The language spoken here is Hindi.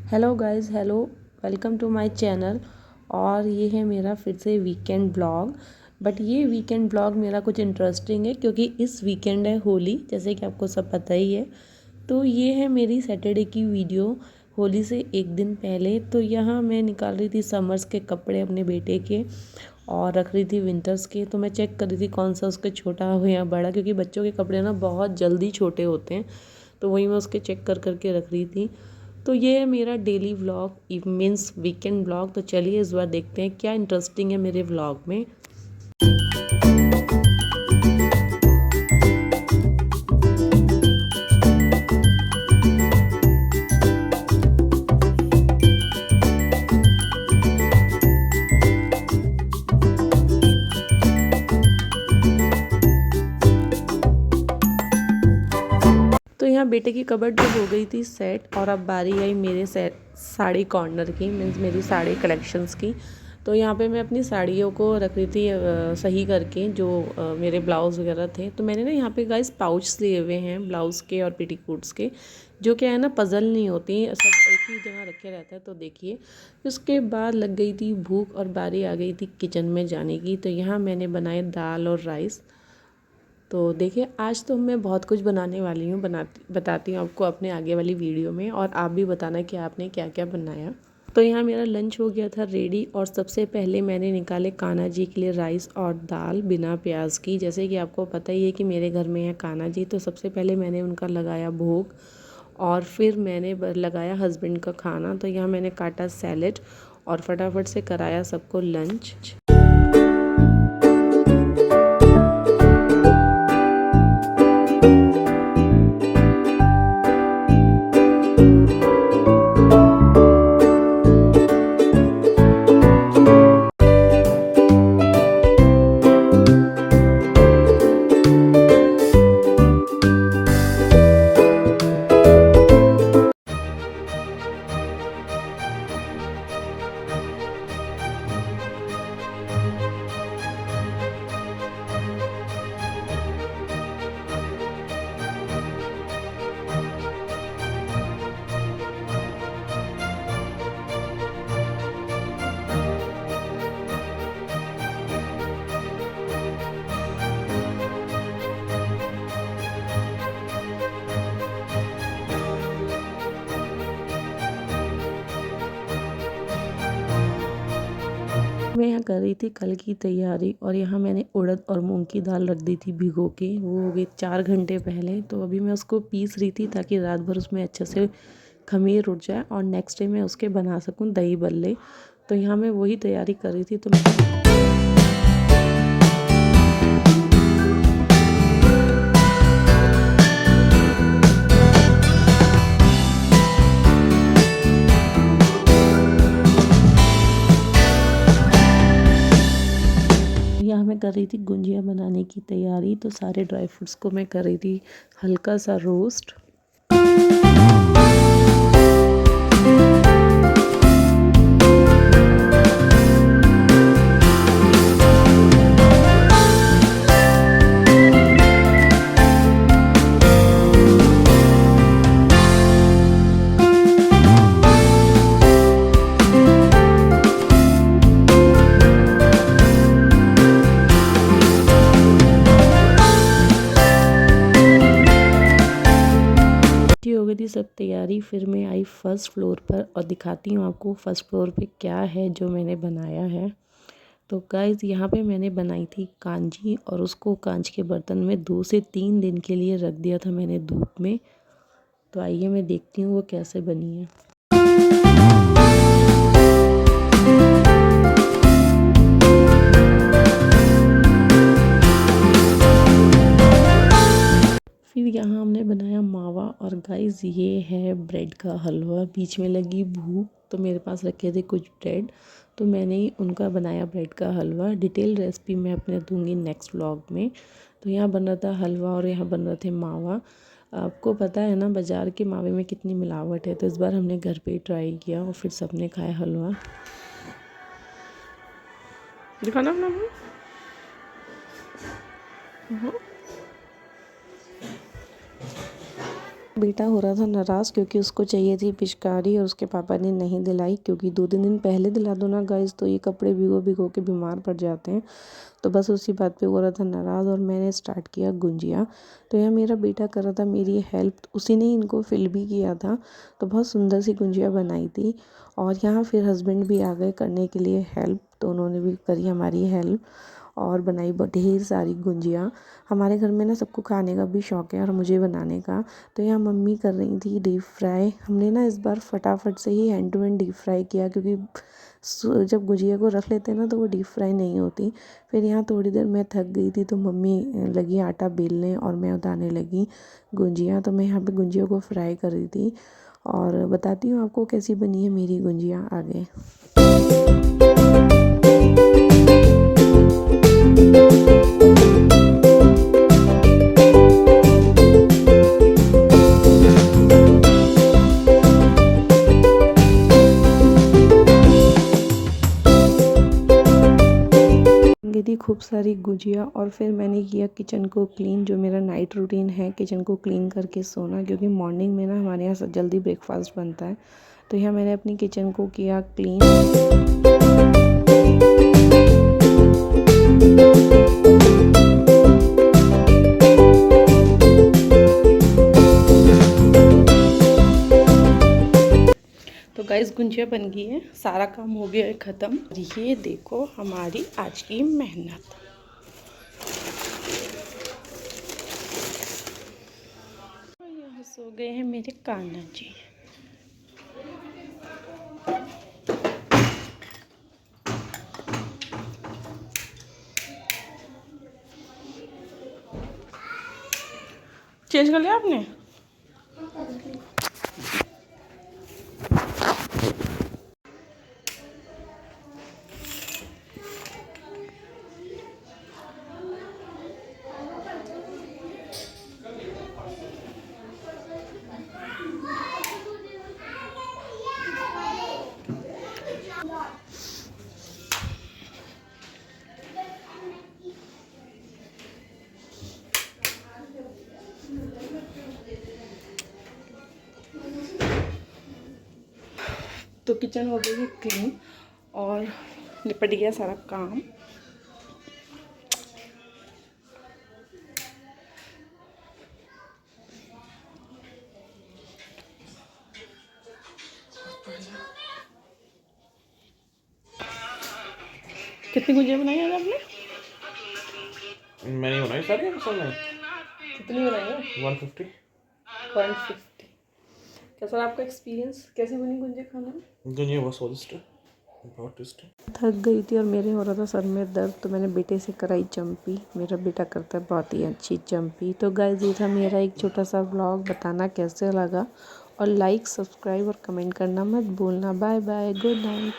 Hello guys, hello, welcome to my channel. और ये है मेरा फिर से वीकेंड ब्लॉग। बट ये वीकेंड ब्लॉग मेरा कुछ इंटरेस्टिंग है क्योंकि इस वीकेंड है होली, जैसे कि आपको सब पता ही है। तो ये है मेरी सैटरडे की वीडियो होली से एक दिन पहले। तो यहाँ मैं निकाल रही थी समर्स के कपड़े अपने बेटे के और रख रही थी विंटर्स के। तो मैं चेक कर रही थी कौन सा उसके छोटा हो या बड़ा, क्योंकि बच्चों के कपड़े ना बहुत जल्दी छोटे होते हैं। तो वही मैं उसके चेक कर करके रख रही थी। तो ये है मेरा daily vlog means weekend vlog. तो चलिए इस बार देखते हैं क्या इंटरेस्टिंग है मेरे व्लॉग में। तो यहाँ बेटे की कबर्ड जो हो गई थी सेट, और अब बारी आई मेरे सेट साड़ी कॉर्नर की, मीन्स मेरी साड़ी कलेक्शंस की। तो यहाँ पे मैं अपनी साड़ियों को रख रही थी सही करके, जो मेरे ब्लाउज़ वगैरह थे। तो मैंने ना यहाँ पे गाइस पाउच लिए हुए हैं ब्लाउज़ के और पेटीकोट्स के, जो क्या है ना पज़ल नहीं होती, सब एक ही जगह रखे रहता है। तो देखिए, उसके बाद लग गई थी भूख और बारी आ गई थी किचन में जाने की। तो यहाँ मैंने बनाए दाल और राइस। तो देखिए, आज तो मैं बहुत कुछ बनाने वाली हूँ, बताती हूँ आपको अपने आगे वाली वीडियो में, और आप भी बताना कि आपने क्या क्या बनाया। तो यहाँ मेरा लंच हो गया था रेडी, और सबसे पहले मैंने निकाले कान्हा जी के लिए राइस और दाल बिना प्याज की। जैसे कि आपको पता ही है कि मेरे घर में है कान्हा जी, तो सबसे पहले मैंने उनका लगाया भोग, और फिर मैंने लगाया हस्बैंड का खाना। तो यहाँ मैंने काटा सैलेड और फटाफट से कराया सबको लंच। मैं यहाँ कर रही थी कल की तैयारी, और यहाँ मैंने उड़द और मूंग की दाल रख दी थी भिगो के, वो हो गई 4 घंटे पहले। तो अभी मैं उसको पीस रही थी ताकि रात भर उसमें अच्छे से खमीर उठ जाए और नेक्स्ट डे मैं उसके बना सकूँ दही बल्ले। तो यहाँ मैं वही तैयारी कर रही थी। तो यहाँ मैं कर रही थी गुंजिया बनाने की तैयारी। तो सारे ड्राई फ्रूट्स को मैं कर रही थी हल्का सा रोस्ट। हो गई थी सब तैयारी। फिर मैं आई फर्स्ट फ्लोर पर और दिखाती हूँ आपको फर्स्ट फ्लोर पे क्या है जो मैंने बनाया है। तो गाइस, यहाँ पे मैंने बनाई थी कांजी, और उसको कांच के बर्तन में 2 से 3 दिन के लिए रख दिया था मैंने धूप में। तो आइए मैं देखती हूँ वो कैसे बनी है। फिर यहाँ हमने बनाया मावा, और गाइस ये है ब्रेड का हलवा। बीच में लगी भूख, तो मेरे पास रखे थे कुछ ब्रेड, तो मैंने ही उनका बनाया ब्रेड का हलवा। डिटेल रेसिपी मैं अपने दूंगी नेक्स्ट व्लॉग में। तो यहाँ बन रहा था हलवा और यहाँ बन रहे थे मावा। आपको पता है ना बाज़ार के मावे में कितनी मिलावट है, तो इस बार हमने घर पे ही ट्राई किया और फिर सबने खाया हलवा। दिखाना अपना बेटा हो रहा था नाराज़ क्योंकि उसको चाहिए थी पिचकारी और उसके पापा ने नहीं दिलाई, क्योंकि 2-3 दिन पहले दिला दो ना गाइस तो ये कपड़े भिगो भिगो के बीमार पड़ जाते हैं। तो बस उसी बात पे हो रहा था नाराज़ और मैंने स्टार्ट किया गुंजिया। तो यहाँ मेरा बेटा कर रहा था मेरी हेल्प, उसी ने इनको फिल भी किया था। तो बहुत सुंदर सी गुंजिया बनाई थी और यहाँ फिर हस्बैंड भी आ गए करने के लिए हेल्प, तो उन्होंने भी करी हमारी हेल्प और बनाई ढेर सारी गुंजिया। हमारे घर में ना सबको खाने का भी शौक़ है और मुझे बनाने का। तो यहाँ मम्मी कर रही थी डीप फ्राई। हमने ना इस बार फटाफट से ही hand to hand deep fry किया, क्योंकि जब गुजिया को रख लेते हैं ना तो वो डीप फ्राई नहीं होती। फिर यहाँ थोड़ी देर मैं थक गई थी तो मम्मी लगी आटा बेलने और मैं उतारने लगी गुंजिया। तो मैं यहाँ पे गुंजिया को फ्राई कर रही थी और बताती हूँ आपको कैसी बनी है मेरी गुंजिया आगे। थी खूब सारी गुजिया और फिर मैंने किया किचन को क्लीन। जो मेरा नाइट रूटीन है किचन को क्लीन करके सोना, क्योंकि मॉर्निंग में ना हमारे यहाँ जल्दी ब्रेकफास्ट बनता है। तो यहाँ मैंने अपनी किचन को किया क्लीन। तो गाइस गुंजिया बन गई है, सारा काम हो गया है ख़त्म। ये देखो हमारी आज की मेहनत। यहाँ सो गए हैं मेरे कान्हा जी। चेंज कर लिया आपने? तो किचन हो गई क्लीन और निपट गया सारा काम। कितनी गुजिया बनाई आज आपने? मैंने बनाई सारी असल में। कितनी बनाई है? 150। कैसा आपका एक्सपीरियंस, कैसी बनी गुंजिया खाने में? गुंजिया बहुत स्वादिष्ट है, बहुत टेस्टी। थक गई थी और मेरे हो रहा था सर में दर्द, तो मैंने बेटे से कराई चम्पी। मेरा बेटा करता है बहुत ही अच्छी चम्पी। तो गाइस ये था मेरा एक छोटा सा व्लॉग, बताना कैसे लगा और लाइक सब्सक्राइब और कमेंट करना मत भूलना। Bye bye, good night.